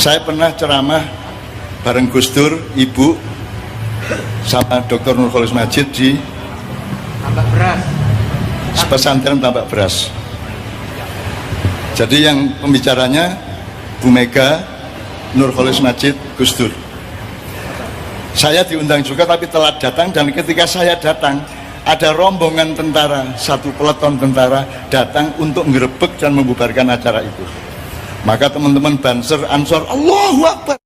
Saya pernah ceramah bareng Gus Dur, Ibu, sama Dr. Nurholis Majid di Tambak Beras, pesantren Tambak Beras. Jadi yang pembicaranya Bu Mega, Nurholis Majid, Gus Dur. Saya diundang juga tapi telat datang, dan ketika saya datang ada rombongan tentara, satu peleton tentara datang untuk ngerebek dan membubarkan acara itu. Maka teman-teman Banser, Ansor, Allahu Akbar.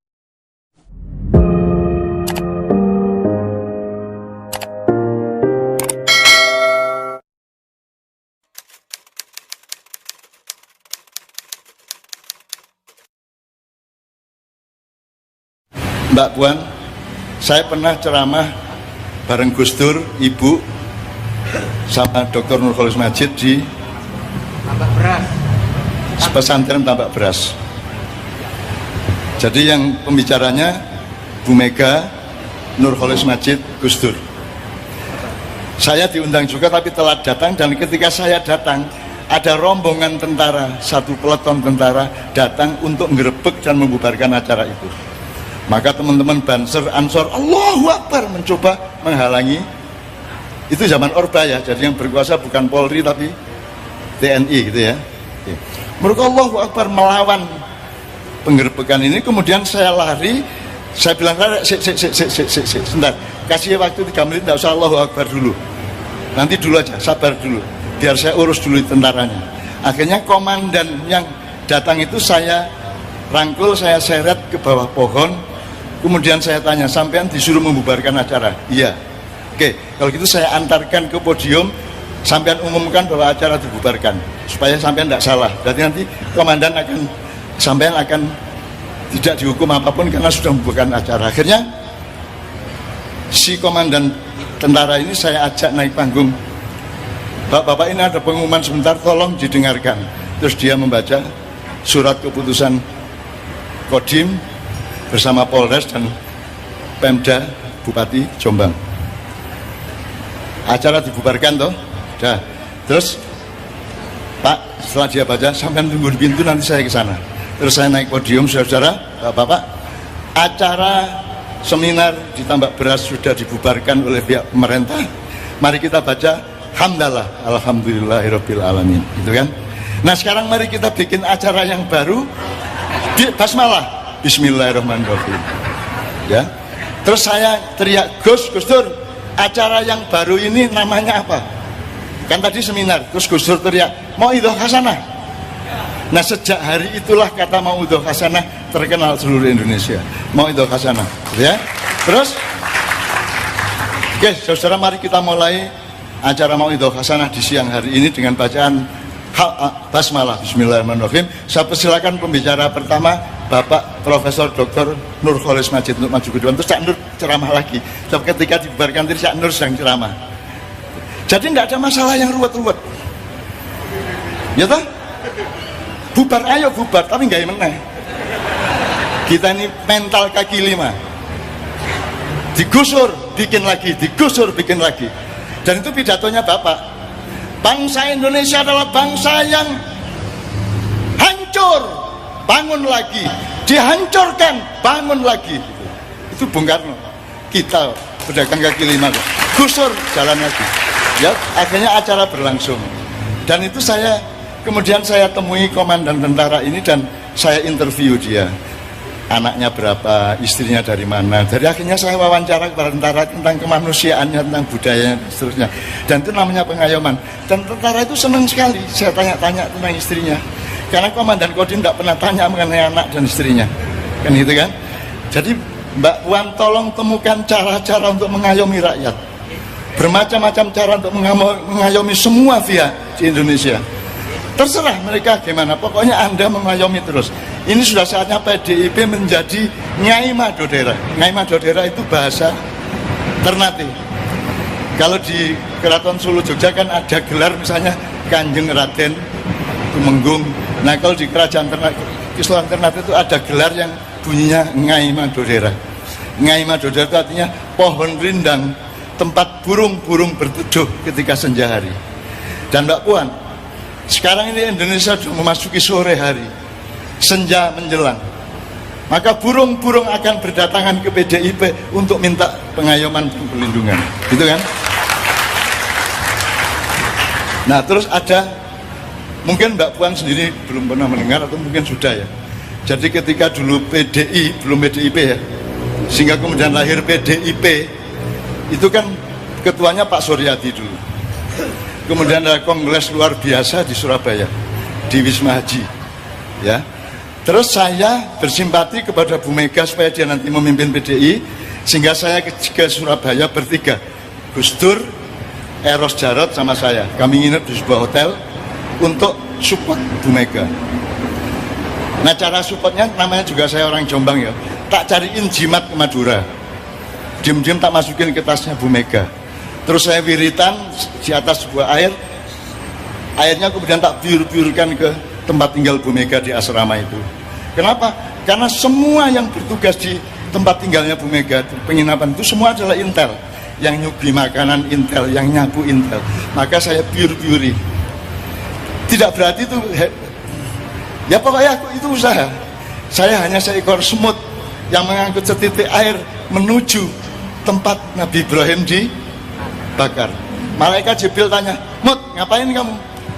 Mbak Puan, saya pernah ceramah bareng Gus Dur, Ibu, sama Dr. Nurholis Majid di Tambak Beras, pesantren Tambak Beras. Jadi yang pembicaranya Bu Mega, Nurholis Majid, Gus Dur. Saya diundang juga tapi telat datang, dan ketika saya datang ada rombongan tentara, satu peleton tentara datang untuk ngerebek dan membubarkan acara itu. Maka teman-teman Banser, Ansor, Allahu Akbar, mencoba menghalangi. Itu zaman Orba ya, jadi yang berkuasa bukan Polri tapi TNI gitu ya. Mereka Allahu Akbar melawan penggerbekan ini. Kemudian saya lari, saya bilang, sebentar, kasih waktu 3 menit, tidak usah Allahu Akbar dulu, nanti dulu aja, sabar dulu, biar saya urus dulu tentaranya. Akhirnya komandan yang datang itu saya rangkul, saya seret ke bawah pohon. Kemudian saya tanya, sampean disuruh membubarkan acara? Iya. Oke, kalau gitu saya antarkan ke podium, sampean umumkan bahwa acara dibubarkan, supaya sampean tidak salah. Berarti nanti komandan sampean akan tidak dihukum apapun karena sudah membubarkan acara. Akhirnya si komandan tentara ini saya ajak naik panggung. Bapak-bapak, ini ada pengumuman sebentar, tolong didengarkan. Terus dia membaca surat keputusan Kodim bersama Polres dan Pemda Bupati Jombang. Acara dibubarkan toh, dah. Terus Pak, setelah dia baca, sampai tunggu di pintu, nanti saya ke sana. Terus saya naik podium, saudara-saudara, Bapak-bapak, acara seminar di Tambak Beras sudah dibubarkan oleh pihak pemerintah. Mari kita baca hamdalah, alhamdulillahirabbil alamin, gitu kan? Nah, sekarang mari kita bikin acara yang baru, basmalah, bismillahirrahmanirrahim. Ya. Terus saya teriak, Gus Dur, acara yang baru ini namanya apa? Kan tadi seminar, terus Gus Dur teriak, Mauidhah Hasanah. Nah, sejak hari itulah kata Mauidhah Hasanah terkenal seluruh Indonesia. Mauidhah Hasanah, ya. Terus, oke, saudara, mari kita mulai acara Mauidhah Hasanah di siang hari ini dengan bacaan basmalah, bismillahirrahmanirrahim. Saya persilakan pembicara pertama, Bapak Profesor Dr. Nurholis Majid untuk maju ke depan. Terus Cak Nur ceramah lagi. So, ketika dibubarkan tadi Cak Nur sedang ceramah. Jadi tidak ada masalah yang ruwet-ruwet. Ya toh? Bubar, ayo bubar, tapi nggak menang. Kita ini mental kaki 5. Digusur, bikin lagi, digusur, bikin lagi. Dan itu pidatonya Bapak. Bangsa Indonesia adalah bangsa yang hancur, bangun lagi, dihancurkan, bangun lagi. Itu Bung Karno. Kita pedagang kaki 5, gusur, jalan lagi. Ya, akhirnya acara berlangsung. Dan itu kemudian saya temui komandan tentara ini dan saya interview dia. Anaknya berapa, istrinya dari mana. Dari akhirnya saya wawancara kepada tentara tentang kemanusiaannya, tentang budayanya, dan seterusnya. Dan itu namanya pengayoman. Dan tentara itu senang sekali saya tanya-tanya tentang istrinya. Karena komandan Kodim tidak pernah tanya mengenai anak dan istrinya. Kan gitu kan. Jadi Mbak Puan, tolong temukan cara-cara untuk mengayomi rakyat. Bermacam-macam cara untuk mengayomi semua pihak di Indonesia. Terserah mereka gimana, pokoknya Anda mengayomi terus. Ini sudah saatnya PDIP menjadi Nyai Madodera. Nyai Madodera itu bahasa Ternate. Kalau di Keraton Solo Jogja kan ada gelar misalnya Kanjeng Raden Tumenggung. Nah, kalau di Kerajaan Islam Ternate itu ada gelar yang bunyinya Nyai Madodera. Nyai Madodera itu artinya pohon rindang, tempat burung-burung berteduh ketika senja hari. Dan Mbak Puan, sekarang ini Indonesia sudah memasuki sore hari, senja menjelang. maka burung-burung akan berdatangan ke PDIP untuk minta pengayoman perlindungan, gitu kan? Nah, terus ada, mungkin Mbak Puan sendiri belum pernah mendengar atau mungkin sudah ya. Jadi ketika dulu PDI, belum PDIP ya, sehingga kemudian lahir PDIP, itu kan ketuanya Pak Suryadi dulu. Kemudian ada kongres luar biasa di Surabaya, di Wisma Haji, ya. Terus saya bersimpati kepada Bu Mega supaya dia nanti memimpin PDI, sehingga saya ke Surabaya bertiga, Gus Dur, Eros Jarot sama saya. Kami nginep di sebuah hotel untuk support Bu Mega. Nah, cara supportnya namanya juga saya orang Jombang ya, tak cariin jimat ke Madura, diem-diem tak masukin ke tasnya Bu Mega. Terus saya wiritan di atas sebuah air, airnya kemudian tak biur-biurkan ke tempat tinggal Bu Mega di asrama itu. Kenapa? Karena semua yang bertugas di tempat tinggalnya Bu Mega, penginapan itu semua adalah intel. Yang nyubi makanan intel, yang nyapu intel. Maka saya biur-biuri. Tidak berarti itu, ya pokoknya aku itu usaha. Saya hanya seekor semut yang mengangkut setitik air menuju tempat Nabi Ibrahim dibakar. Malaikat Jibril tanya, Mut, ngapain kamu?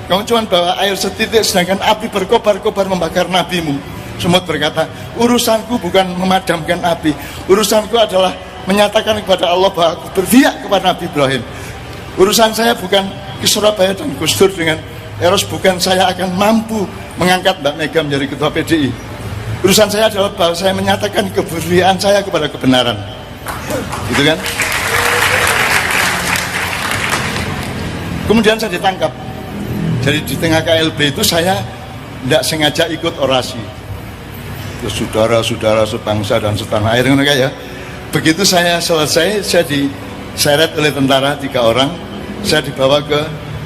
Kamu cuma bawa air setitik sedangkan api berkobar-kobar membakar nabimu. Semut berkata, urusanku bukan memadamkan api, urusanku adalah menyatakan kepada Allah bahwa aku berpihak kepada Nabi Ibrahim. Urusan saya bukan ke Surabaya dan Gus Dur dengan Eros, bukan saya akan mampu mengangkat Mbak Mega menjadi ketua PDI. Urusan saya adalah bahwa saya menyatakan keberpihakan saya kepada kebenaran. Gitu kan? Kemudian saya ditangkap. Jadi di tengah KLB itu saya tidak sengaja ikut orasi. Terus saudara-saudara sebangsa dan setanah air, ya. Begitu saya selesai, saya diseret oleh tentara 3 orang. Saya dibawa ke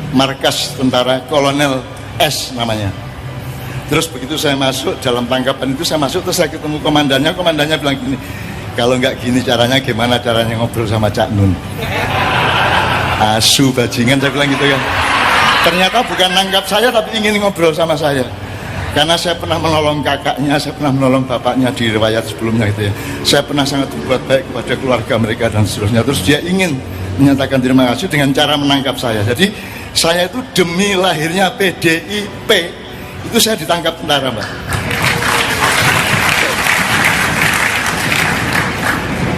markas tentara Kolonel S namanya. Terus begitu saya masuk dalam tangkapan itu, saya masuk terus saya ketemu komandannya. Komandannya bilang gini, kalau nggak gini caranya, gimana caranya ngobrol sama Cak Nun? Asu bajingan, saya bilang gitu kan. Ternyata bukan nangkap saya tapi ingin ngobrol sama saya. Karena saya pernah menolong kakaknya, saya pernah menolong bapaknya di riwayat sebelumnya gitu ya. Saya pernah sangat berbuat baik kepada keluarga mereka dan seterusnya. Terus dia ingin menyatakan terima kasih dengan cara menangkap saya. Jadi saya itu demi lahirnya PDIP itu saya ditangkap tentara, Mbak.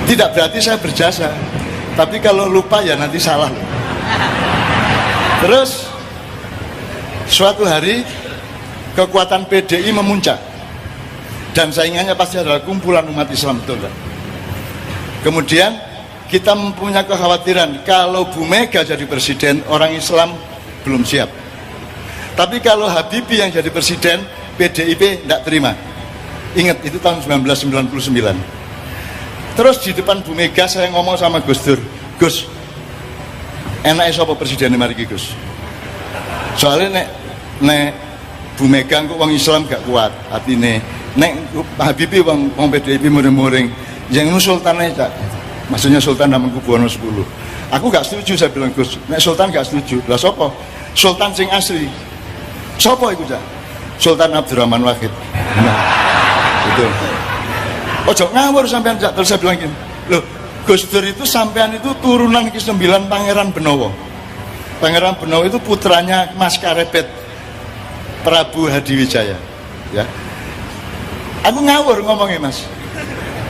Tidak berarti saya berjasa, tapi kalau lupa ya nanti salah. Terus suatu hari kekuatan PDI memuncak dan saingannya pasti adalah kumpulan umat Islam, betul kan? Kemudian kita mempunyai kekhawatiran kalau Bu Mega jadi presiden, orang Islam belum siap. Tapi kalau Habibie yang jadi presiden, PDIP tidak terima. Ingat, itu tahun 1999. Terus di depan Bu Mega saya ngomong sama Gus Dur, Gus, enaknya siapa presiden mari Gus? Soalnya nek Bu Mega kok wong Islam gak kuat atine, nek Habibie wong PDIP muring-muring, yang Sultan aja, maksudnya Sultan Hamengkubuwono 10. Aku gak setuju, saya bilang Gus, nek Sultan gak setuju. Lah sopo? Sultan sing asli. Sopo iku cak? Sultan Abdurrahman Wahid. Nah, betul. Ojo ngawur sampean cak. Terus saya bilang gini, loh, Gus Dur itu sampean itu turunan ke-9 Pangeran Benowo. Pangeran Benowo itu putranya Mas Karepet Prabu Hadiwijaya, ya. Aku ngawur ngomongnya, Mas.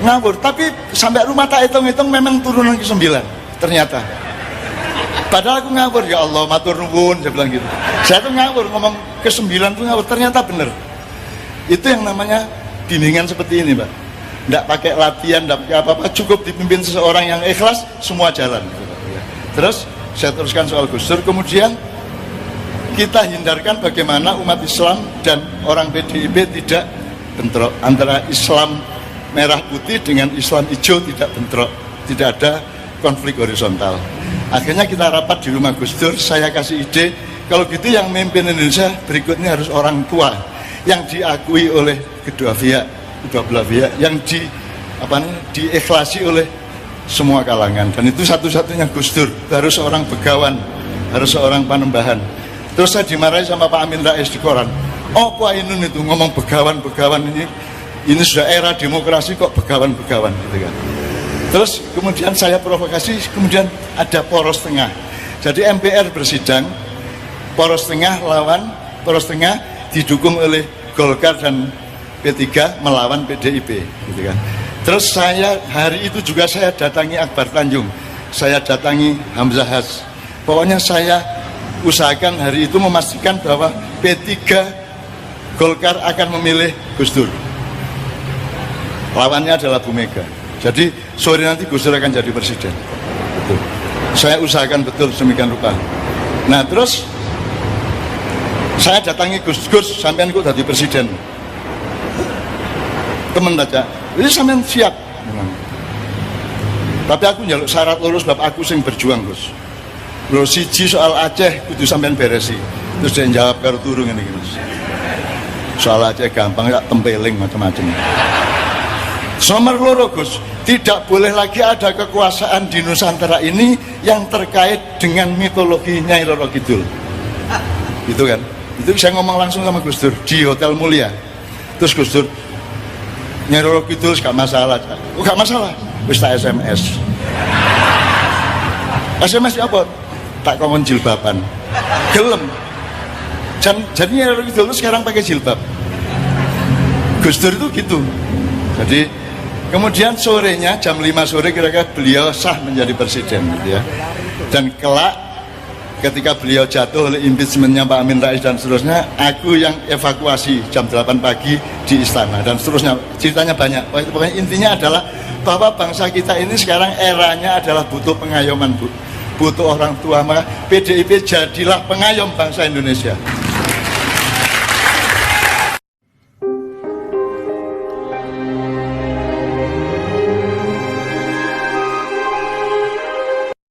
Ngawur, tapi sampai rumah tak hitung-hitung memang turunan ke-9 ternyata. Padahal aku ngawur, ya Allah, matur nuwun, saya bilang gitu. Saya tuh ngawur, ngomong ke-9 tuh ngawur, ternyata bener. Itu yang namanya bimbingan seperti ini, Mbak. Nggak pakai latihan, nggak pakai apa-apa, cukup dipimpin seseorang yang ikhlas, semua jalan. Terus saya teruskan soal Gus Dur, kemudian kita hindarkan bagaimana umat Islam dan orang PDIP tidak bentrok, antara Islam merah putih dengan Islam hijau tidak bentrok, tidak ada konflik horizontal. Akhirnya kita rapat di rumah Gus Dur, saya kasih ide, kalau gitu yang memimpin Indonesia berikutnya harus orang tua yang diakui oleh kedua belah pihak, yang diikhlasi oleh semua kalangan, dan itu satu-satunya Gus Dur, harus seorang begawan, harus seorang panembahan. Terus saya dimarahi sama Pak Amin Rais di koran. Oh, Pak Ainun itu ngomong begawan ini ini sudah era demokrasi kok begawan-begawan gitu kan. Terus kemudian saya provokasi, kemudian ada poros tengah. Jadi MPR bersidang, poros tengah lawan, poros tengah didukung oleh Golkar dan P3 melawan PDIP gitu kan. Terus saya hari itu juga saya datangi Akbar Tanjung, saya datangi Hamzah Has. Pokoknya saya usahakan hari itu memastikan bahwa P3 Golkar akan memilih Gus Dur. Lawannya adalah Bu Mega. Jadi sore nanti Gus Dur akan jadi presiden. Betul. Saya usahakan betul semikian rupa. Nah terus saya datangi Gus sampean kok jadi presiden. Temen aja, ini sampean siap. Tapi aku njaluk syarat lulus bab aku sing berjuang Gus. Lho siji soal Aceh kudu sampean beresi. Terus dia jawab karo turu ngene iki Mas. Soal Aceh gampang ya tempeling macam-macam. Nomor loro Gus, tidak boleh lagi ada kekuasaan di Nusantara ini yang terkait dengan mitologi Nyai Roro Kidul. Gitu kan? Itu saya ngomong langsung sama Gus Dur di Hotel Mulia. Terus Gus Dur, Nyai Roro Kidul gak masalah. Oh gak masalah, wis tak SMS. SMS apa? Tak kongkon jilbaban. Gelem. Jadi Nyai Roro Kidul itu sekarang pakai jilbab. Gus Dur itu gitu. Jadi kemudian sorenya jam 5 sore kira-kira beliau sah menjadi presiden gitu ya. Dan kelak ketika beliau jatuh oleh impeachmentnya Pak Amin Rais dan seterusnya, aku yang evakuasi jam 8 pagi di istana dan seterusnya. Ceritanya banyak. Pokoknya intinya adalah bahwa bangsa kita ini sekarang eranya adalah butuh pengayoman, butuh orang tua. Maka PDIP jadilah pengayom bangsa Indonesia.